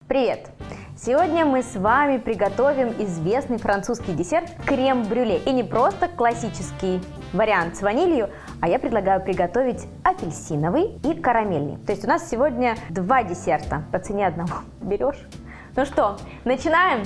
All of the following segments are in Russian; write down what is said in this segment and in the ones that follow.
Привет! Сегодня мы с вами приготовим известный французский десерт крем-брюле. И не просто классический вариант с ванилью, а я предлагаю приготовить апельсиновый и карамельный. То есть у нас сегодня два десерта по цене одного. Берешь? Ну что, начинаем?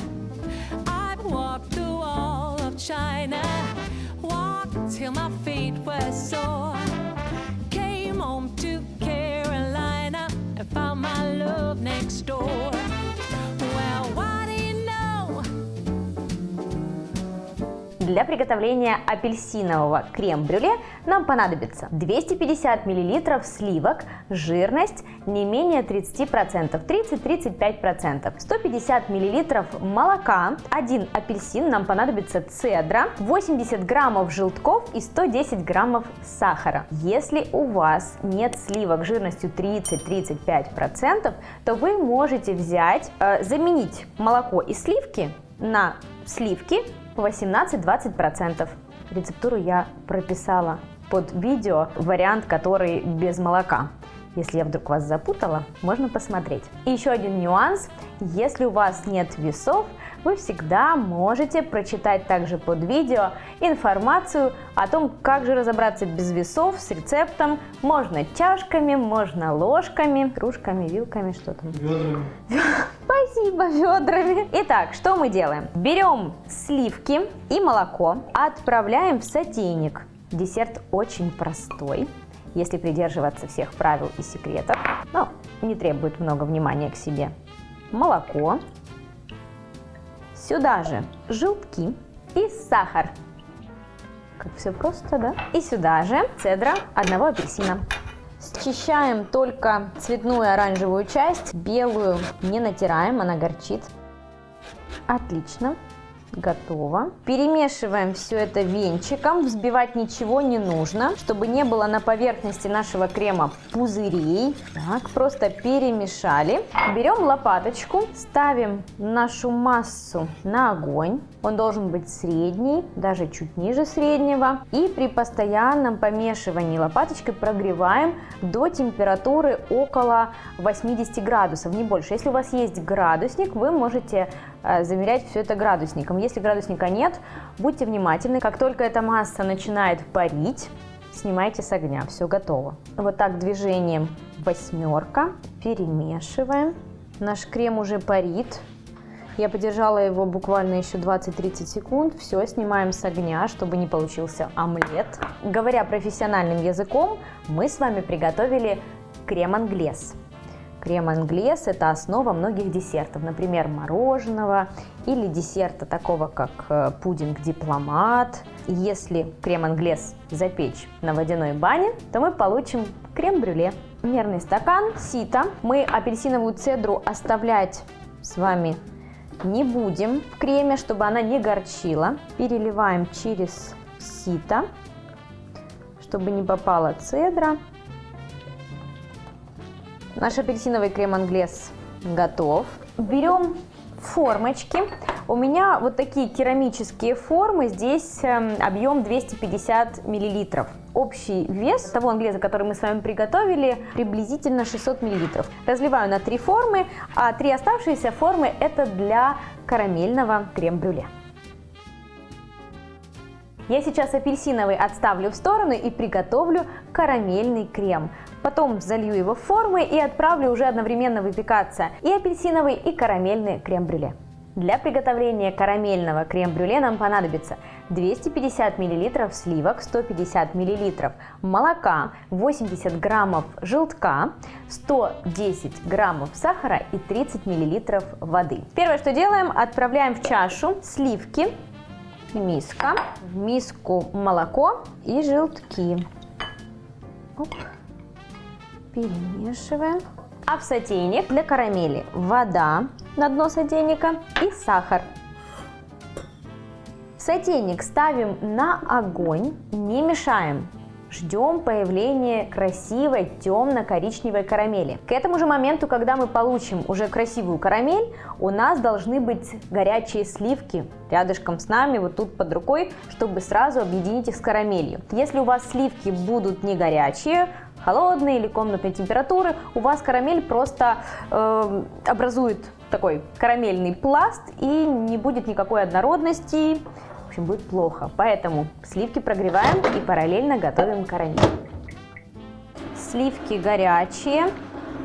Для приготовления апельсинового крем-брюле нам понадобится 250 мл сливок, жирность не менее 30%, 30-35%, 150 мл молока, 1 апельсин, нам понадобится цедра, 80 граммов желтков и 110 граммов сахара. Если у вас нет сливок жирностью 30-35%, то вы можете заменить молоко и сливки на сливки по 18-20%. Рецептуру я прописала под видео, вариант, который без молока. Если я вдруг вас запутала, можно посмотреть. И еще один нюанс. Если у вас нет весов, вы всегда можете прочитать также под видео информацию о том, как же разобраться без весов с рецептом. Можно чашками, можно ложками, кружками, вилками, что там? Ведрами. Спасибо, ведрами. Итак, что мы делаем? Берем сливки и молоко, отправляем в сотейник. Десерт очень простой, если придерживаться всех правил и секретов, но не требует много внимания к себе. Молоко, сюда же желтки и сахар. Как все просто, да? И сюда же цедра одного апельсина. Счищаем только цветную оранжевую часть, белую не натираем, она горчит. Отлично. Готово. Перемешиваем все это венчиком, взбивать ничего не нужно, чтобы не было на поверхности нашего крема пузырей. Так, просто перемешали. Берем лопаточку, ставим нашу массу на огонь. Он должен быть средний, даже чуть ниже среднего. И при постоянном помешивании лопаточкой прогреваем до температуры около 80 градусов, не больше. Если у вас есть градусник, вы можете замерять все это градусником. Если градусника нет, будьте внимательны. Как только эта масса начинает парить, снимайте с огня. Все готово. Вот так движением восьмерка перемешиваем. Наш крем уже парит. Я подержала его буквально еще 20-30 секунд. Все, снимаем с огня, чтобы не получился омлет. Говоря профессиональным языком, мы с вами приготовили крем-англес. Крем-англес – это основа многих десертов, например, мороженого или десерта такого, как пудинг-дипломат. Если крем-англес запечь на водяной бане, то мы получим крем-брюле. Мерный стакан сито. Мы апельсиновую цедру оставлять с вами не будем в креме, чтобы она не горчила. Переливаем через сито, чтобы не попала цедра. Наш апельсиновый крем-англес готов. Берем формочки. У меня вот такие керамические формы. Здесь объем 250 мл. Общий вес того англеза, который мы с вами приготовили, приблизительно 600 мл. Разливаю на 3 формы, а 3 оставшиеся формы это для карамельного крем-брюле. Я сейчас апельсиновый отставлю в сторону и приготовлю карамельный крем. Потом залью его в формы и отправлю уже одновременно выпекаться и апельсиновый, и карамельный крем-брюле. Для приготовления карамельного крем-брюле нам понадобится 250 мл сливок, 150 мл молока, 80 граммов желтка, 110 граммов сахара и 30 мл воды. Первое, что делаем, отправляем в чашу сливки, миска, в миску молоко и желтки. Оп. Перемешиваем. А в сотейник для карамели вода на дно сотейника и сахар. Сотейник ставим на огонь, не мешаем. Ждем появления красивой темно-коричневой карамели. К этому же моменту, когда мы получим уже красивую карамель, у нас должны быть горячие сливки рядышком с нами, вот тут под рукой, чтобы сразу объединить их с карамелью. Если у вас сливки будут не горячие, холодной или комнатной температуры, у вас карамель просто образует такой карамельный пласт и не будет никакой однородности. В общем, будет плохо. Поэтому сливки прогреваем и параллельно готовим карамель. Сливки горячие.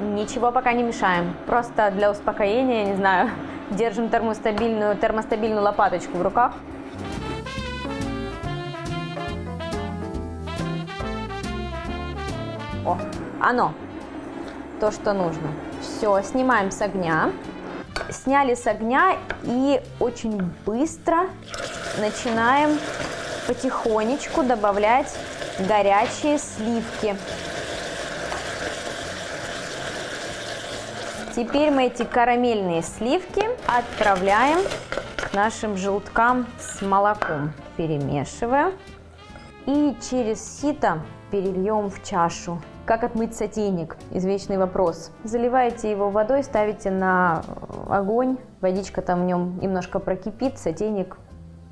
Ничего пока не мешаем. Просто для успокоения, не знаю, держим термостабильную лопаточку в руках. О, оно, то, что нужно. Все, снимаем с огня. Сняли с огня и очень быстро начинаем потихонечку добавлять горячие сливки. Теперь мы эти карамельные сливки отправляем к нашим желткам с молоком. Перемешиваем и через сито перельем в чашу. Как отмыть сотейник? Извечный вопрос. Заливаете его водой, ставите на огонь, водичка там в нем немножко прокипит, сотейник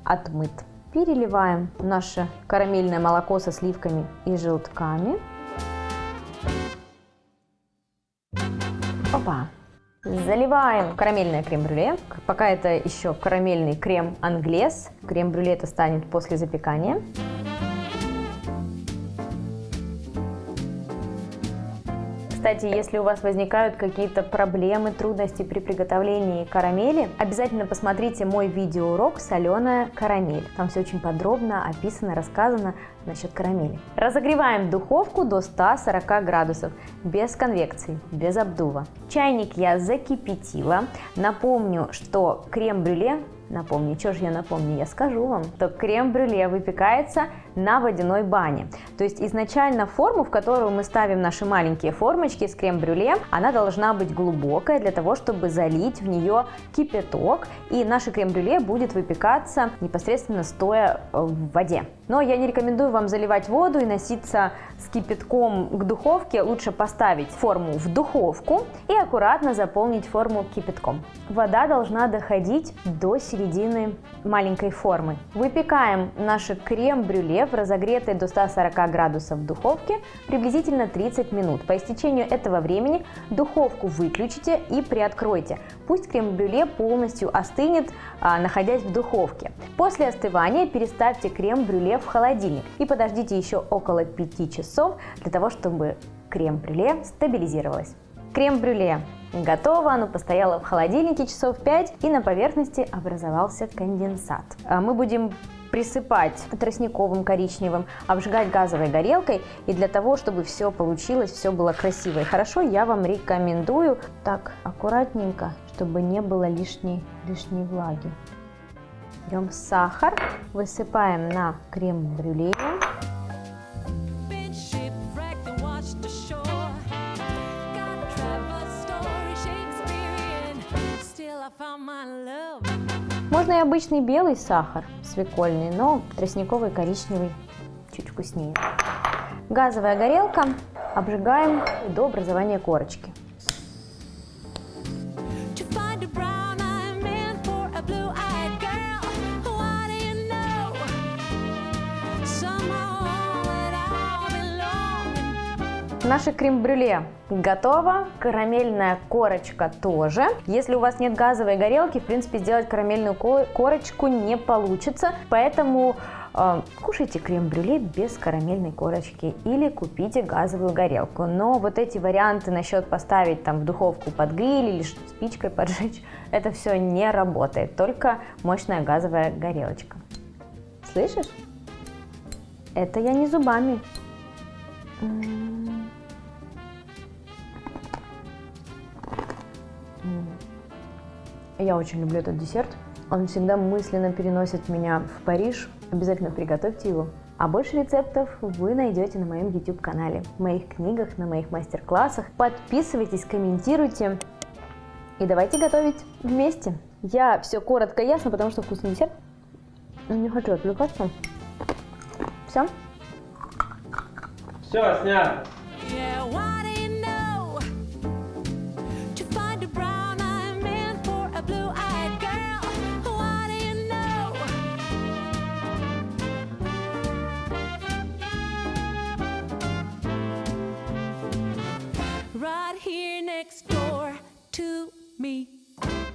отмыт. Переливаем наше карамельное молоко со сливками и желтками. Опа! Заливаем карамельное крем-брюле. Пока это еще карамельный крем-англес. Крем-брюле это станет после запекания. Кстати, если у вас возникают какие-то проблемы, трудности при приготовлении карамели, обязательно посмотрите мой видеоурок «Соленая карамель». Там все очень подробно описано, рассказано насчет карамели. Разогреваем духовку до 140 градусов, без конвекции, без обдува. Чайник я закипятила. Напомню, что крем-брюле, что же я напомню, я скажу вам, то крем-брюле выпекается на водяной бане. То есть изначально форму, в которую мы ставим наши маленькие формочки с крем-брюле, она должна быть глубокая для того, чтобы залить в нее кипяток, и наше крем-брюле будет выпекаться непосредственно стоя в воде. Но я не рекомендую вам заливать воду и носиться с кипятком к духовке. Лучше поставить форму в духовку и аккуратно заполнить форму кипятком. Вода должна доходить до середины маленькой формы. Выпекаем наше крем-брюле в разогретой до 140 градусов духовке приблизительно 30 минут. По истечению этого времени духовку выключите и приоткройте. Пусть крем-брюле полностью остынет, находясь в духовке. После остывания переставьте крем-брюле в холодильник и подождите еще около 5 часов для того, чтобы крем-брюле стабилизировалось. Крем-брюле готово, оно постояло в холодильнике часов 5 и на поверхности образовался конденсат. Мы будем присыпать тростниковым коричневым, обжигать газовой горелкой, и для того, чтобы все получилось, все было красиво и хорошо, я вам рекомендую так аккуратненько, чтобы не было лишней влаги. Берем сахар, высыпаем на крем-брюле. Можно и обычный белый сахар, свекольный, но тростниковый коричневый чуть вкуснее. Газовая горелка, обжигаем до образования корочки. Наше крем-брюле готово, карамельная корочка тоже. Если у вас нет газовой горелки, в принципе, сделать карамельную корочку не получится, поэтому кушайте крем-брюле без карамельной корочки или купите газовую горелку. Но вот эти варианты насчет поставить там в духовку под гриль или спичкой поджечь, это все не работает, только мощная газовая горелочка. Слышишь? Это я не зубами. Я очень люблю этот десерт. Он всегда мысленно переносит меня в Париж. Обязательно приготовьте его. А больше рецептов вы найдете на моем YouTube-канале, в моих книгах, на моих мастер-классах. Подписывайтесь, комментируйте и давайте готовить вместе. Я все коротко и ясно, потому что вкусный десерт. Не хочу отвлекаться. Все? Все, снято.